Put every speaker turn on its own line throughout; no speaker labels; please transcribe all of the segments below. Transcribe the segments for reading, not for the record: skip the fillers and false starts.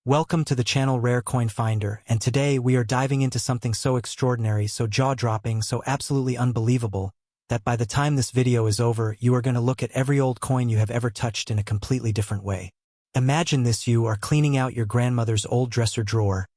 Welcome to the channel Rare Coin Finder, and today we are diving into something so extraordinary, so jaw-dropping, so absolutely unbelievable, that by the time this video is over, you are going to look at every old coin you have ever touched in a completely different way. Imagine this: you are cleaning out your grandmother's old dresser drawer,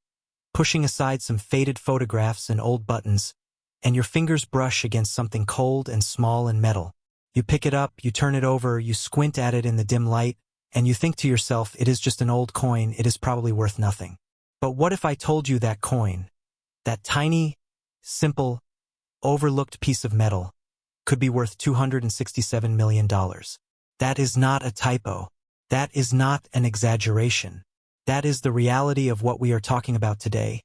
pushing aside some faded photographs and old buttons, and your fingers brush against something cold and small and metal. You pick it up, you turn it over, you squint at it in the dim light, and you think to yourself, it is just an old coin, it is probably worth nothing. But what if I told you that coin, that tiny, simple, overlooked piece of metal, could be worth $267 million? That is not a typo. That is not an exaggeration. That is the reality of what we are talking about today.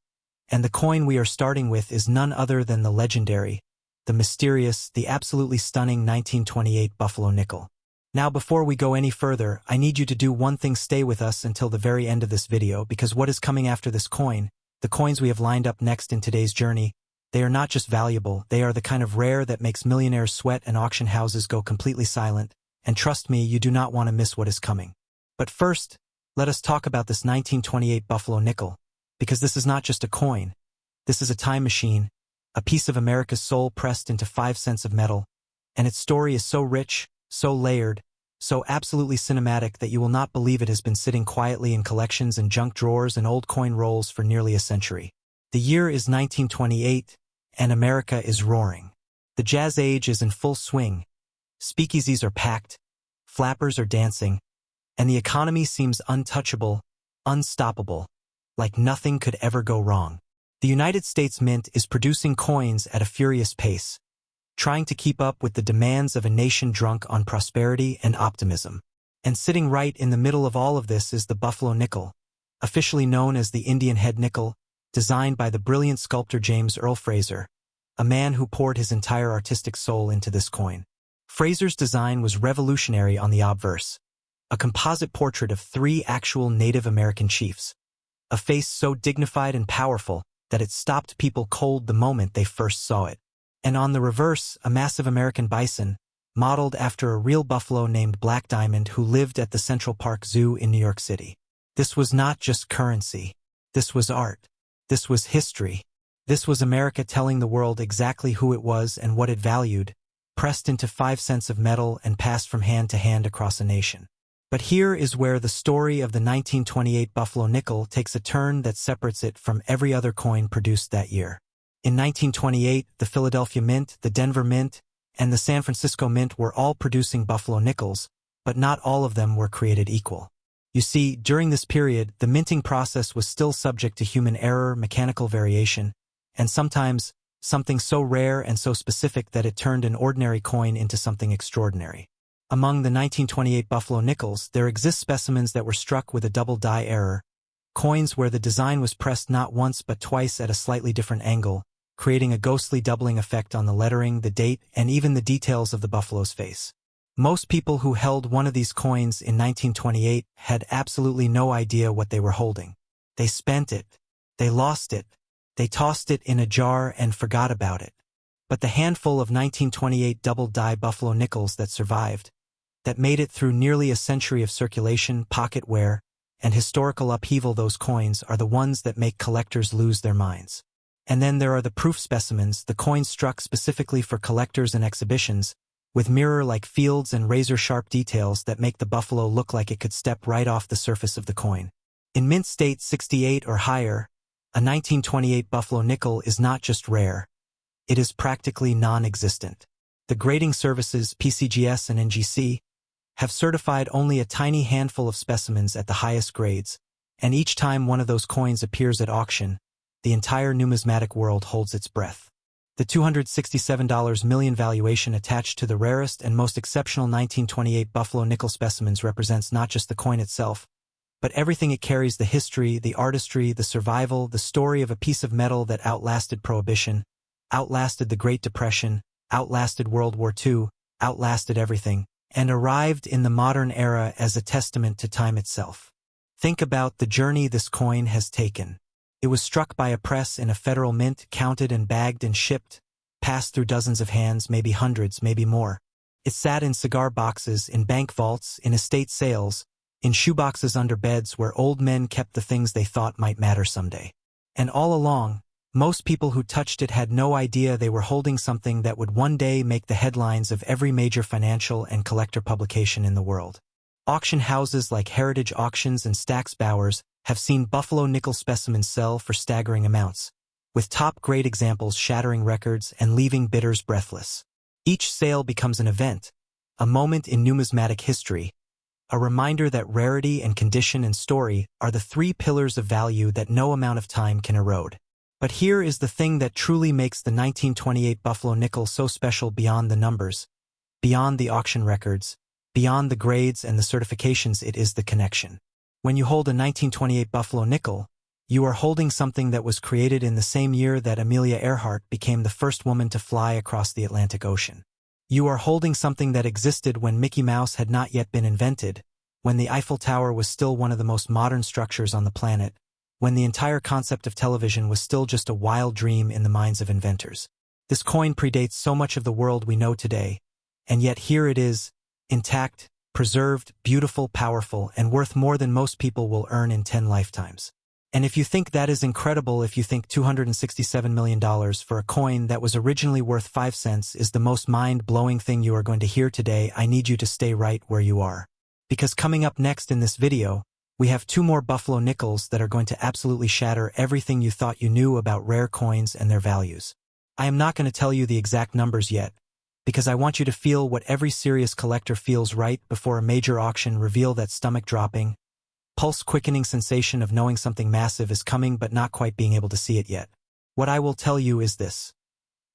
And the coin we are starting with is none other than the legendary, the mysterious, the absolutely stunning 1928 Buffalo nickel. Now, before we go any further, I need you to do one thing: stay with us until the very end of this video, because what is coming after this coin, the coins we have lined up next in today's journey, they are not just valuable, they are the kind of rare that makes millionaires sweat and auction houses go completely silent, and trust me, you do not want to miss what is coming. But first, let us talk about this 1928 Buffalo nickel, because this is not just a coin, this is a time machine, a piece of America's soul pressed into 5 cents of metal, and its story is so rich, so layered, so absolutely cinematic that you will not believe it has been sitting quietly in collections and junk drawers and old coin rolls for nearly a century. The year is 1928, and America is roaring. The jazz age is in full swing. Speakeasies are packed, flappers are dancing, and the economy seems untouchable, unstoppable, like nothing could ever go wrong. The United States Mint is producing coins at a furious pace, trying to keep up with the demands of a nation drunk on prosperity and optimism. And sitting right in the middle of all of this is the Buffalo nickel, officially known as the Indian head nickel, designed by the brilliant sculptor James Earl Fraser, a man who poured his entire artistic soul into this coin. Fraser's design was revolutionary on the obverse, a composite portrait of 3 actual Native American chiefs, a face so dignified and powerful that it stopped people cold the moment they first saw it. And on the reverse, a massive American bison, modeled after a real buffalo named Black Diamond who lived at the Central Park Zoo in New York City. This was not just currency. This was art. This was history. This was America telling the world exactly who it was and what it valued, pressed into 5 cents of metal and passed from hand to hand across a nation. But here is where the story of the 1928 Buffalo nickel takes a turn that separates it from every other coin produced that year. In 1928, the Philadelphia Mint, the Denver Mint, and the San Francisco Mint were all producing Buffalo nickels, but not all of them were created equal. You see, during this period, the minting process was still subject to human error, mechanical variation, and sometimes something so rare and so specific that it turned an ordinary coin into something extraordinary. Among the 1928 Buffalo nickels, there exist specimens that were struck with a double die error, coins where the design was pressed not once but twice at a slightly different angle, creating a ghostly doubling effect on the lettering, the date, and even the details of the buffalo's face. Most people who held one of these coins in 1928 had absolutely no idea what they were holding. They spent it, they lost it, they tossed it in a jar and forgot about it. But the handful of 1928 double-die Buffalo nickels that survived, that made it through nearly a century of circulation, pocket wear, and historical upheaval, those coins are the ones that make collectors lose their minds. And then there are the proof specimens, the coins struck specifically for collectors and exhibitions, with mirror-like fields and razor-sharp details that make the buffalo look like it could step right off the surface of the coin. In mint state 68 or higher, a 1928 Buffalo nickel is not just rare, it is practically non-existent. The grading services PCGS and NGC have certified only a tiny handful of specimens at the highest grades, and each time one of those coins appears at auction, the entire numismatic world holds its breath. The $267 million valuation attached to the rarest and most exceptional 1928 Buffalo nickel specimens represents not just the coin itself, but everything it carries: the history, the artistry, the survival, the story of a piece of metal that outlasted Prohibition, outlasted the Great Depression, outlasted World War II, outlasted everything, and arrived in the modern era as a testament to time itself. Think about the journey this coin has taken. It was struck by a press in a federal mint, counted and bagged and shipped, passed through dozens of hands, maybe hundreds, maybe more. It sat in cigar boxes, in bank vaults, in estate sales, in shoeboxes under beds where old men kept the things they thought might matter someday. And all along, most people who touched it had no idea they were holding something that would one day make the headlines of every major financial and collector publication in the world. Auction houses like Heritage Auctions and Stack's Bowers have seen buffalo nickel specimens sell for staggering amounts, with top-grade examples shattering records and leaving bidders breathless. Each sale becomes an event, a moment in numismatic history, a reminder that rarity and condition and story are the three pillars of value that no amount of time can erode. But here is the thing that truly makes the 1928 buffalo nickel so special beyond the numbers, beyond the auction records, beyond the grades and the certifications. It is the connection. When you hold a 1928 buffalo nickel, you are holding something that was created in the same year that Amelia Earhart became the first woman to fly across the Atlantic Ocean. You are holding something that existed when Mickey Mouse had not yet been invented, when the Eiffel Tower was still one of the most modern structures on the planet, when the entire concept of television was still just a wild dream in the minds of inventors. This coin predates so much of the world we know today, and yet here it is, intact, preserved, beautiful, powerful, and worth more than most people will earn in 10 lifetimes. And if you think that is incredible, if you think $267 million for a coin that was originally worth 5 cents is the most mind-blowing thing you are going to hear today, I need you to stay right where you are. Because coming up next in this video, we have 2 more buffalo nickels that are going to absolutely shatter everything you thought you knew about rare coins and their values. I am not going to tell you the exact numbers yet, because I want you to feel what every serious collector feels right before a major auction reveal that stomach-dropping, pulse-quickening sensation of knowing something massive is coming but not quite being able to see it yet. What I will tell you is this.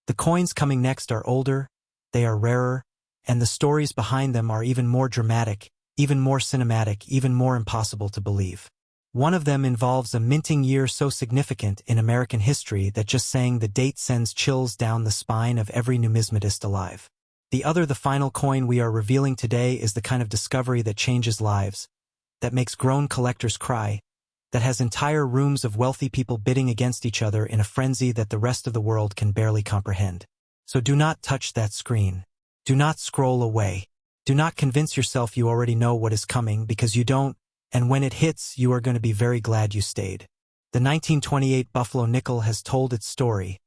The coins coming next are older, they are rarer, and the stories behind them are even more dramatic, even more cinematic, even more impossible to believe. One of them involves a minting year so significant in American history that just saying the date sends chills down the spine of every numismatist alive. The other, the final coin we are revealing today, is the kind of discovery that changes lives, that makes grown collectors cry, that has entire rooms of wealthy people bidding against each other in a frenzy that the rest of the world can barely comprehend. So do not touch that screen. Do not scroll away. Do not convince yourself you already know what is coming, because you don't, and when it hits, you are going to be very glad you stayed. The 1928 buffalo nickel has told its story,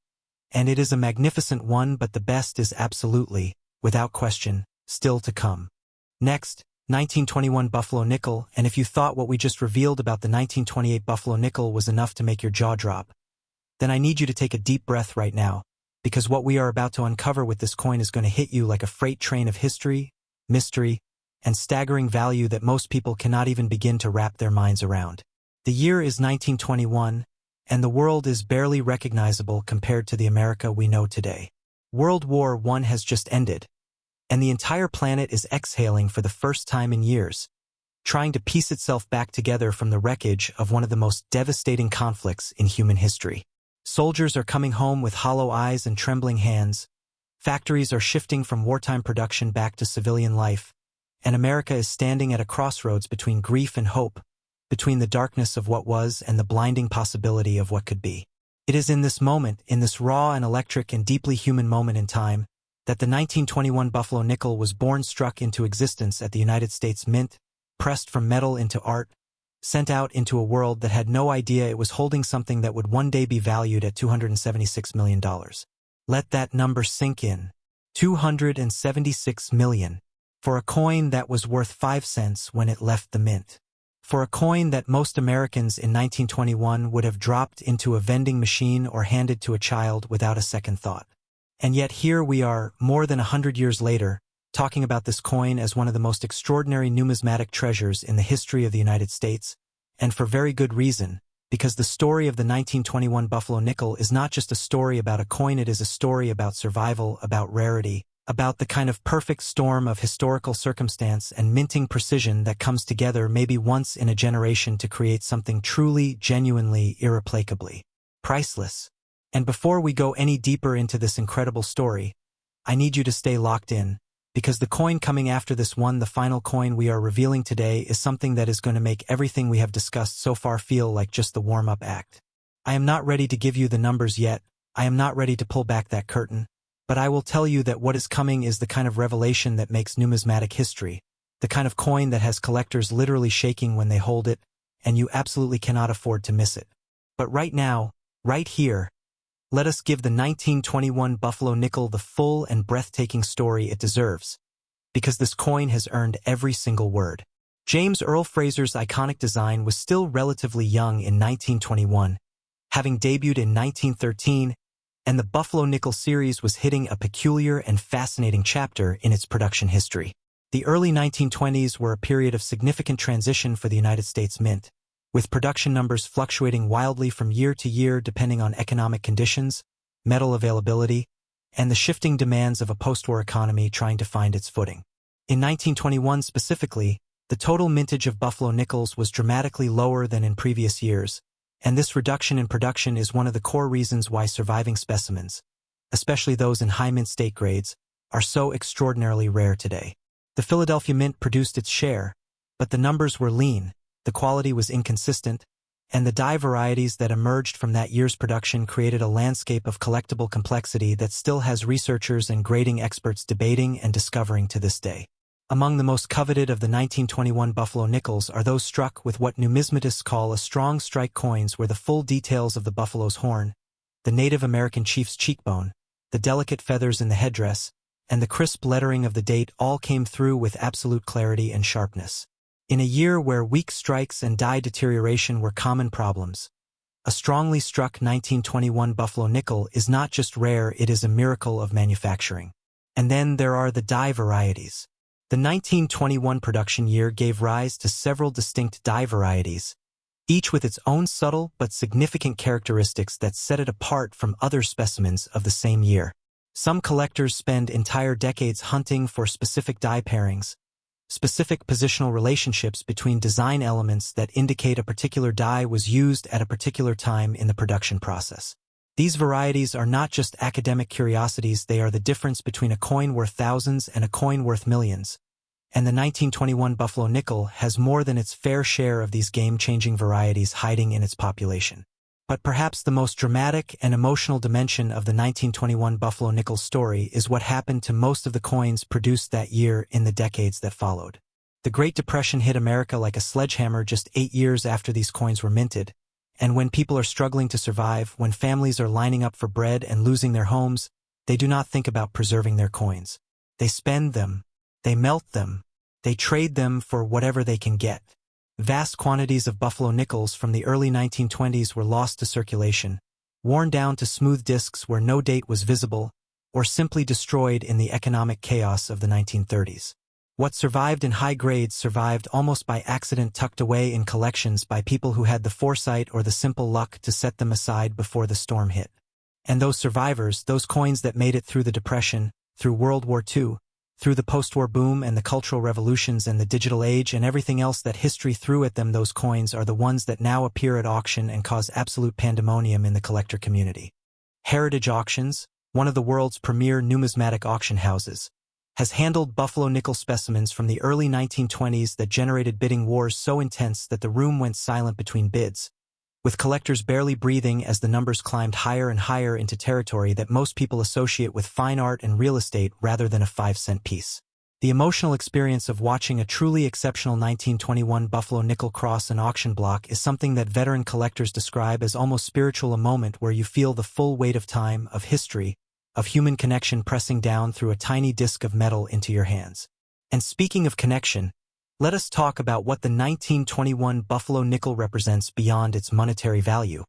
and it is a magnificent one, but the best is absolutely, without question, still to come. Next, 1921 buffalo nickel, and if you thought what we just revealed about the 1928 buffalo nickel was enough to make your jaw drop, then I need you to take a deep breath right now, because what we are about to uncover with this coin is going to hit you like a freight train of history, mystery, and staggering value that most people cannot even begin to wrap their minds around. The year is 1921, and the world is barely recognizable compared to the America we know today. World War I has just ended, and the entire planet is exhaling for the first time in years, trying to piece itself back together from the wreckage of one of the most devastating conflicts in human history. Soldiers are coming home with hollow eyes and trembling hands, factories are shifting from wartime production back to civilian life, and America is standing at a crossroads between grief and hope, between the darkness of what was and the blinding possibility of what could be. It is in this moment, in this raw and electric and deeply human moment in time, that the 1921 buffalo nickel was born, struck into existence at the United States Mint, pressed from metal into art, sent out into a world that had no idea it was holding something that would one day be valued at $276 million. Let that number sink in. $276 million. For a coin that was worth 5 cents when it left the mint. For a coin that most Americans in 1921 would have dropped into a vending machine or handed to a child without a second thought. And yet here we are, more than 100 years later, talking about this coin as one of the most extraordinary numismatic treasures in the history of the United States, and for very good reason, because the story of the 1921 buffalo nickel is not just a story about a coin, it is a story about survival, about rarity, about the kind of perfect storm of historical circumstance and minting precision that comes together maybe once in a generation to create something truly, genuinely, irreplacably priceless. And before we go any deeper into this incredible story, I need you to stay locked in, because the coin coming after this one, the final coin we are revealing today, is something that is going to make everything we have discussed so far feel like just the warm-up act. I am not ready to give you the numbers yet, I am not ready to pull back that curtain, but I will tell you that what is coming is the kind of revelation that makes numismatic history, The kind of coin that has collectors literally shaking when they hold it, and you absolutely cannot afford to miss it. But right now, right here, let us give the 1921 Buffalo nickel the full and breathtaking story it deserves, because this coin has earned every single word. James Earl Fraser's iconic design was still relatively young in 1921, having debuted in 1913, and the Buffalo nickel series was hitting a peculiar and fascinating chapter in its production history. The early 1920s were a period of significant transition for the United States Mint, with production numbers fluctuating wildly from year to year depending on economic conditions, metal availability, and the shifting demands of a post-war economy trying to find its footing. In 1921 specifically, the total mintage of Buffalo nickels was dramatically lower than in previous years, and this reduction in production is one of the core reasons why surviving specimens, especially those in high mint state grades, are so extraordinarily rare today. The Philadelphia Mint produced its share, but the numbers were lean, the quality was inconsistent, and the dye varieties that emerged from that year's production created a landscape of collectible complexity that still has researchers and grading experts debating and discovering to this day. Among the most coveted of the 1921 Buffalo nickels are those struck with what numismatists call a strong strike coins, where the full details of the buffalo's horn, the Native American chief's cheekbone, the delicate feathers in the headdress, and the crisp lettering of the date all came through with absolute clarity and sharpness. In a year where weak strikes and dye deterioration were common problems, a strongly struck 1921 Buffalo nickel is not just rare, it is a miracle of manufacturing. And then there are the dye varieties. The 1921 production year gave rise to several distinct dye varieties, each with its own subtle but significant characteristics that set it apart from other specimens of the same year. Some collectors spend entire decades hunting for specific dye pairings, specific positional relationships between design elements that indicate a particular dye was used at a particular time in the production process. These varieties are not just academic curiosities, they are the difference between a coin worth thousands and a coin worth millions. And the 1921 Buffalo nickel has more than its fair share of these game-changing varieties hiding in its population. But perhaps the most dramatic and emotional dimension of the 1921 Buffalo nickel story is what happened to most of the coins produced that year in the decades that followed. The Great Depression hit America like a sledgehammer just 8 years after these coins were minted, and when people are struggling to survive, when families are lining up for bread and losing their homes, they do not think about preserving their coins. They spend them, they melt them, they trade them for whatever they can get. Vast quantities of Buffalo nickels from the early 1920s were lost to circulation, worn down to smooth discs where no date was visible, or simply destroyed in the economic chaos of the 1930s. What survived in high grades survived almost by accident, tucked away in collections by people who had the foresight or the simple luck to set them aside before the storm hit. And those survivors, those coins that made it through the Depression, through World War II, through the post-war boom and the cultural revolutions and the digital age and everything else that history threw at them, those coins are the ones that now appear at auction and cause absolute pandemonium in the collector community. Heritage Auctions, one of the world's premier numismatic auction houses, has handled Buffalo nickel specimens from the early 1920s that generated bidding wars so intense that the room went silent between bids, with collectors barely breathing as the numbers climbed higher and higher into territory that most people associate with fine art and real estate rather than a 5-cent piece. The emotional experience of watching a truly exceptional 1921 Buffalo nickel cross an auction block is something that veteran collectors describe as almost spiritual, a moment where you feel the full weight of time, of history, of human connection pressing down through a tiny disc of metal into your hands. And speaking of connection, let us talk about what the 1921 Buffalo nickel represents beyond its monetary value,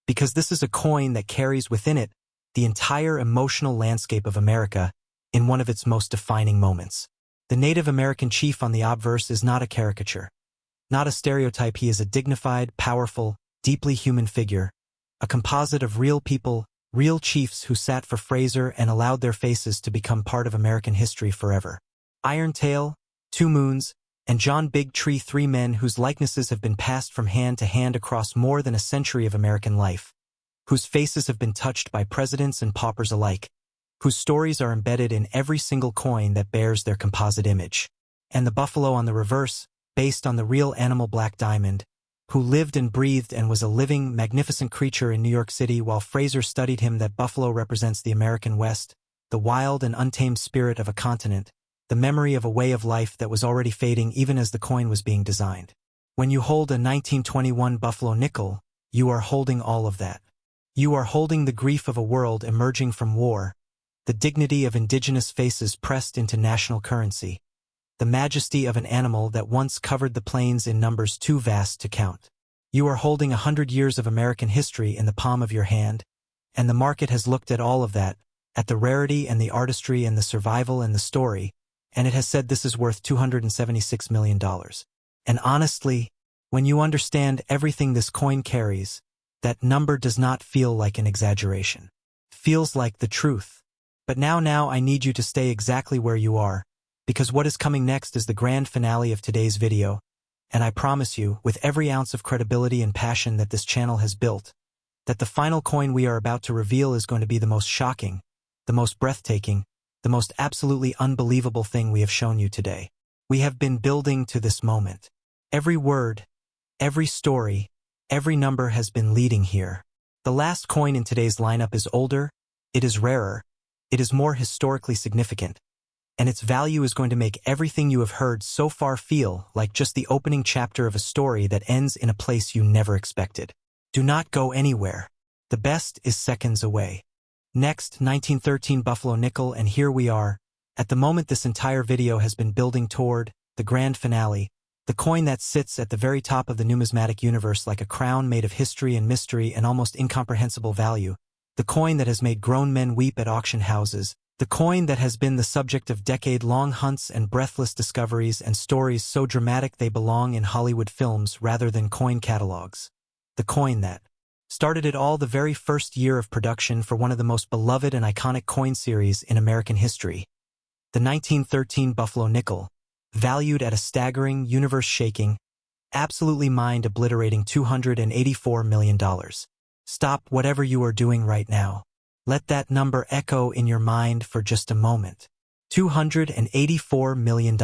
because this is a coin that carries within it the entire emotional landscape of America in one of its most defining moments. The Native American chief on the obverse is not a caricature, not a stereotype. He is a dignified, powerful, deeply human figure, a composite of real people, real chiefs who sat for Fraser and allowed their faces to become part of American history forever. Iron Tail, Two Moons, and John Big Tree, 3 men whose likenesses have been passed from hand to hand across more than a century of American life, whose faces have been touched by presidents and paupers alike, whose stories are embedded in every single coin that bears their composite image. And the buffalo on the reverse, based on the real animal Black Diamond, who lived and breathed and was a living, magnificent creature in New York City while Fraser studied him. That buffalo represents the American West, the wild and untamed spirit of a continent, the memory of a way of life that was already fading even as the coin was being designed. When you hold a 1921 Buffalo nickel, you are holding all of that. You are holding the grief of a world emerging from war, the dignity of indigenous faces pressed into national currency, the majesty of an animal that once covered the plains in numbers too vast to count. You are holding 100 years of American history in the palm of your hand, and the market has looked at all of that, at the rarity and the artistry and the survival and the story, and it has said this is worth $276 million. And honestly, when you understand everything this coin carries, that number does not feel like an exaggeration. It feels like the truth. But now I need you to stay exactly where you are, because what is coming next is the grand finale of today's video, and I promise you, with every ounce of credibility and passion that this channel has built, that the final coin we are about to reveal is going to be the most shocking, the most breathtaking, the most absolutely unbelievable thing we have shown you today. We have been building to this moment. Every word, every story, every number has been leading here. The last coin in today's lineup is older, it is rarer, it is more historically significant, and its value is going to make everything you have heard so far feel like just the opening chapter of a story that ends in a place you never expected. Do not go anywhere. The best is seconds away. Next, 1913 Buffalo nickel, and here we are. At the moment this entire video has been building toward the grand finale, the coin that sits at the very top of the numismatic universe like a crown made of history and mystery and almost incomprehensible value, the coin that has made grown men weep at auction houses, the coin that has been the subject of decade-long hunts and breathless discoveries and stories so dramatic they belong in Hollywood films rather than coin catalogs. The coin that started it all the very first year of production for one of the most beloved and iconic coin series in American history. The 1913 Buffalo nickel, valued at a staggering, universe-shaking, absolutely mind-obliterating $284 million. Stop whatever you are doing right now. Let that number echo in your mind for just a moment. $284 million.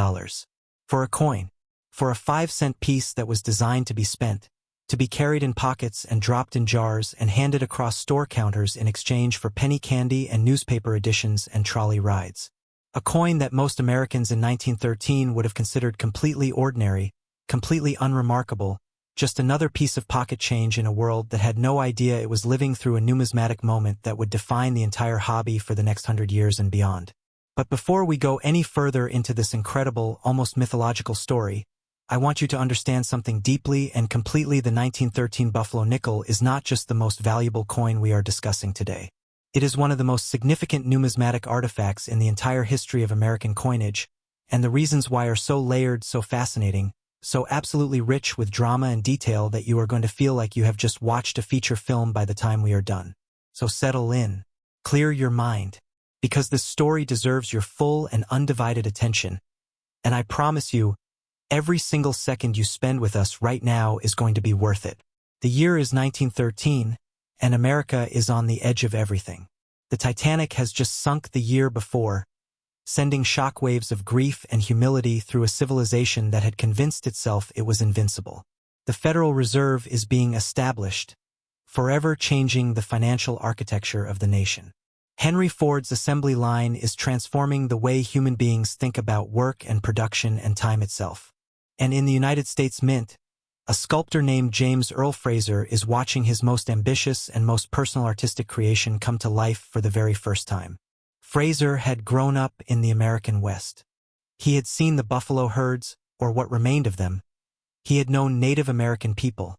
For a coin. For a 5-cent piece that was designed to be spent, to be carried in pockets and dropped in jars and handed across store counters in exchange for penny candy and newspaper editions and trolley rides. A coin that most Americans in 1913 would have considered completely ordinary, completely unremarkable, just another piece of pocket change in a world that had no idea it was living through a numismatic moment that would define the entire hobby for the next 100 years and beyond. But before we go any further into this incredible, almost mythological story, I want you to understand something deeply and completely. The 1913 Buffalo nickel is not just the most valuable coin we are discussing today. It is one of the most significant numismatic artifacts in the entire history of American coinage, and the reasons why are so layered, so fascinating, so absolutely rich with drama and detail that you are going to feel like you have just watched a feature film by the time we are done. So settle in, clear your mind, because this story deserves your full and undivided attention. And I promise you, every single second you spend with us right now is going to be worth it. The year is 1913, and America is on the edge of everything. The Titanic has just sunk the year before, sending shockwaves of grief and humility through a civilization that had convinced itself it was invincible. The Federal Reserve is being established, forever changing the financial architecture of the nation. Henry Ford's assembly line is transforming the way human beings think about work and production and time itself. And in the United States Mint, a sculptor named James Earl Fraser is watching his most ambitious and most personal artistic creation come to life for the very first time. Fraser had grown up in the American West. He had seen the buffalo herds, or what remained of them. He had known Native American people.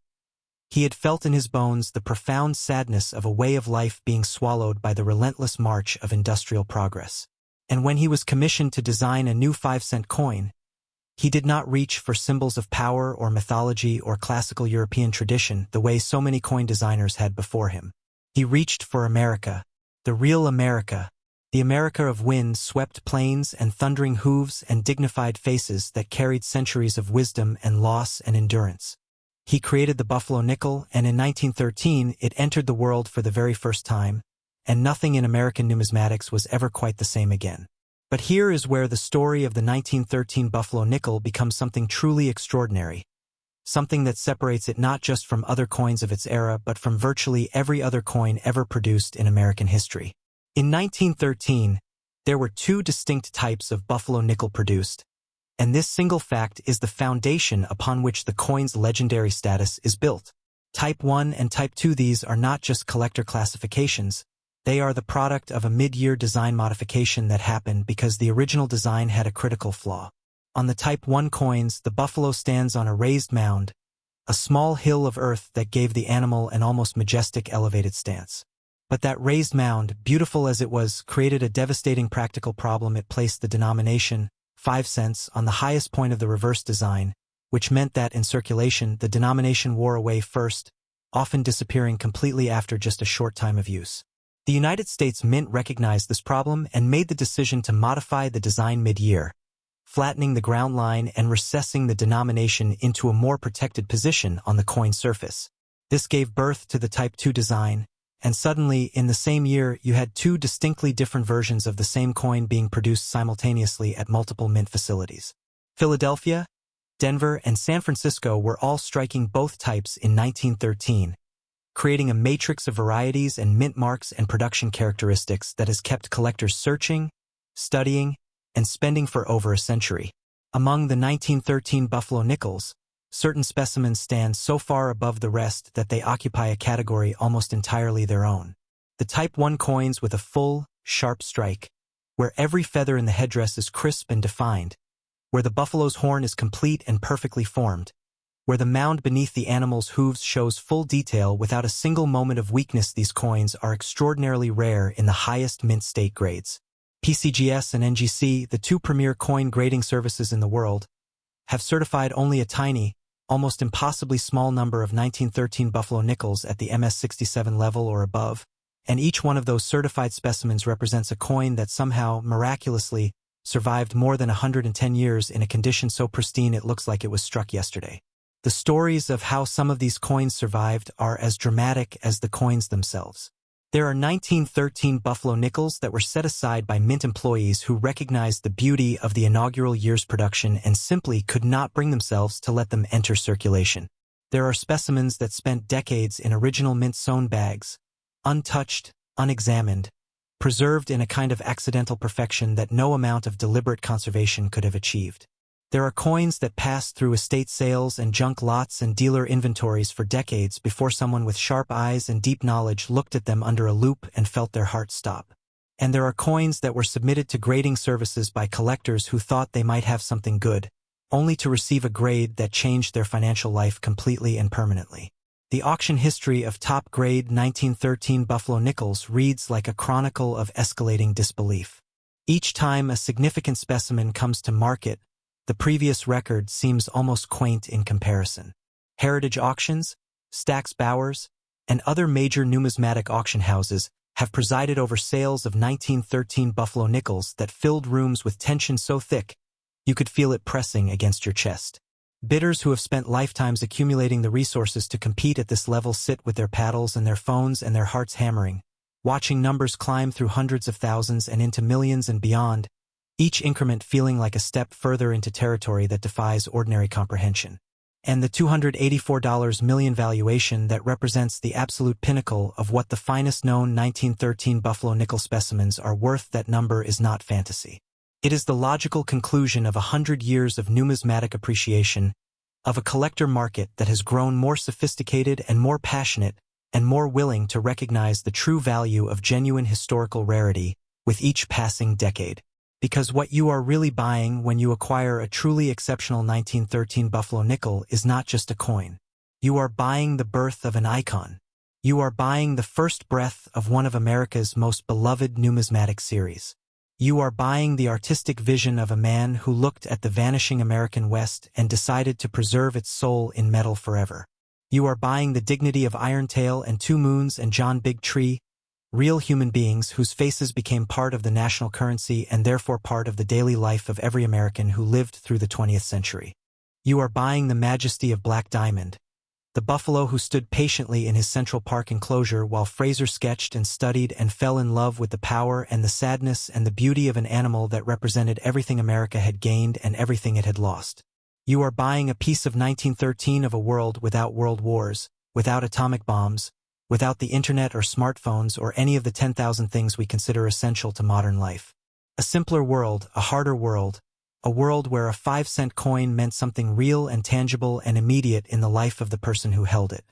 He had felt in his bones the profound sadness of a way of life being swallowed by the relentless march of industrial progress. And when he was commissioned to design a new 5-cent coin, he did not reach for symbols of power or mythology or classical European tradition the way so many coin designers had before him. He reached for America, the real America, the America of wind-swept plains and thundering hooves and dignified faces that carried centuries of wisdom and loss and endurance. He created the Buffalo nickel, and in 1913 it entered the world for the very first time, and nothing in American numismatics was ever quite the same again. But here is where the story of the 1913 Buffalo nickel becomes something truly extraordinary, something that separates it not just from other coins of its era but from virtually every other coin ever produced in American history. In 1913, There were two distinct types of buffalo nickel produced, and this single fact is the foundation upon which the coin's legendary status is built. Type 1 and Type 2. These are not just collector classifications, they are the product of a mid-year design modification that happened because the original design had a critical flaw. On the Type 1 coins, the buffalo stands on a raised mound, a small hill of earth that gave the animal an almost majestic elevated stance. But that raised mound, beautiful as it was, created a devastating practical problem. It placed the denomination, 5 cents, on the highest point of the reverse design, which meant that in circulation the denomination wore away first, often disappearing completely after just a short time of use. The United States Mint recognized this problem and made the decision to modify the design mid-year, flattening the ground line and recessing the denomination into a more protected position on the coin surface. This gave birth to the Type 2 design, and suddenly, in the same year, you had two distinctly different versions of the same coin being produced simultaneously at multiple mint facilities. Philadelphia, Denver, and San Francisco were all striking both types in 1913, creating a matrix of varieties and mint marks and production characteristics that has kept collectors searching, studying, and spending for over a century. Among the 1913 buffalo nickels, certain specimens stand so far above the rest that they occupy a category almost entirely their own. The Type 1 coins with a full, sharp strike, where every feather in the headdress is crisp and defined, where the buffalo's horn is complete and perfectly formed, where the mound beneath the animal's hooves shows full detail without a single moment of weakness. These coins are extraordinarily rare in the highest mint state grades. PCGS and NGC, the two premier coin grading services in the world, have certified only a tiny, almost impossibly small number of 1913 buffalo nickels at the MS67 level or above, and each one of those certified specimens represents a coin that somehow, miraculously, survived more than 110 years in a condition so pristine it looks like it was struck yesterday. The stories of how some of these coins survived are as dramatic as the coins themselves. There are 1913 buffalo nickels that were set aside by mint employees who recognized the beauty of the inaugural year's production and simply could not bring themselves to let them enter circulation. There are specimens that spent decades in original mint-sewn bags, untouched, unexamined, preserved in a kind of accidental perfection that no amount of deliberate conservation could have achieved. There are coins that passed through estate sales and junk lots and dealer inventories for decades before someone with sharp eyes and deep knowledge looked at them under a loupe and felt their heart stop. And there are coins that were submitted to grading services by collectors who thought they might have something good, only to receive a grade that changed their financial life completely and permanently. The auction history of top-grade 1913 buffalo nickels reads like a chronicle of escalating disbelief. Each time a significant specimen comes to market, the previous record seems almost quaint in comparison. Heritage auctions, Stack's Bowers, and other major numismatic auction houses have presided over sales of 1913 buffalo nickels that filled rooms with tension so thick you could feel it pressing against your chest. Bidders who have spent lifetimes accumulating the resources to compete at this level sit with their paddles and their phones and their hearts hammering, watching numbers climb through hundreds of thousands and into millions and beyond, each increment feeling like a step further into territory that defies ordinary comprehension. And the $284 million valuation that represents the absolute pinnacle of what the finest known 1913 buffalo nickel specimens are worth, that number is not fantasy. It is the logical conclusion of 100 years of numismatic appreciation, of a collector market that has grown more sophisticated and more passionate and more willing to recognize the true value of genuine historical rarity with each passing decade. Because what you are really buying when you acquire a truly exceptional 1913 buffalo nickel is not just a coin. You are buying the birth of an icon. You are buying the first breath of one of America's most beloved numismatic series. You are buying the artistic vision of a man who looked at the vanishing American West and decided to preserve its soul in metal forever. You are buying the dignity of Irontail and Two Moons and John Big Tree, real human beings whose faces became part of the national currency and therefore part of the daily life of every American who lived through the 20th century. You are buying the majesty of Black Diamond, the buffalo who stood patiently in his Central Park enclosure while Fraser sketched and studied and fell in love with the power and the sadness and the beauty of an animal that represented everything America had gained and everything it had lost. You are buying a piece of 1913 of a world without world wars, without atomic bombs, without the internet or smartphones or any of the 10,000 things we consider essential to modern life. A simpler world, a harder world, a world where a 5-cent coin meant something real and tangible and immediate in the life of the person who held it.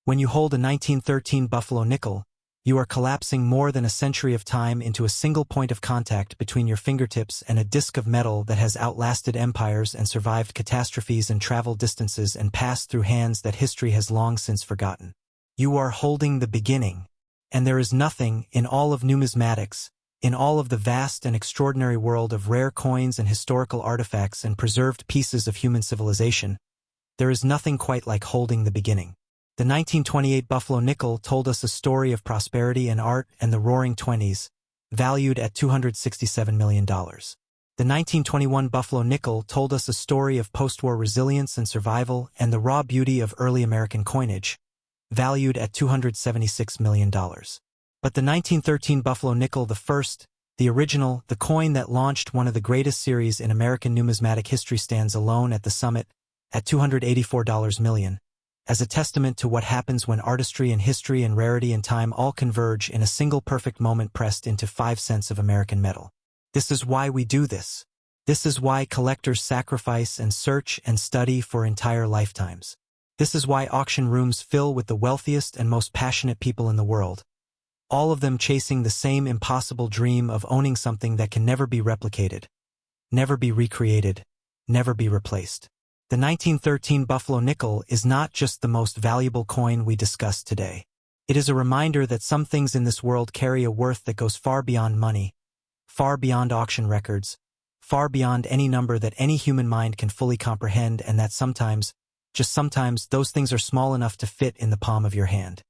When you hold a 1913 Buffalo nickel, you are collapsing more than a century of time into a single point of contact between your fingertips and a disk of metal that has outlasted empires and survived catastrophes and traveled distances and passed through hands that history has long since forgotten. You are holding the beginning, and there is nothing, in all of numismatics, in all of the vast and extraordinary world of rare coins and historical artifacts and preserved pieces of human civilization, there is nothing quite like holding the beginning. The 1928 Buffalo nickel told us a story of prosperity and art and the roaring 20s, valued at $267 million. The 1921 Buffalo nickel told us a story of post-war resilience and survival and the raw beauty of early American coinage, valued at $276 million. But the 1913 Buffalo nickel, the first, the original, the coin that launched one of the greatest series in American numismatic history, stands alone at the summit at $284 million, as a testament to what happens when artistry and history and rarity and time all converge in a single perfect moment pressed into 5 cents of American metal. This is why we do this. This is why collectors sacrifice and search and study for entire lifetimes. This is why auction rooms fill with the wealthiest and most passionate people in the world, all of them chasing the same impossible dream of owning something that can never be replicated, never be recreated, never be replaced. The 1913 Buffalo nickel is not just the most valuable coin we discussed today. It is a reminder that some things in this world carry a worth that goes far beyond money, far beyond auction records, far beyond any number that any human mind can fully comprehend, and that sometimes, just sometimes, those things are small enough to fit in the palm of your hand.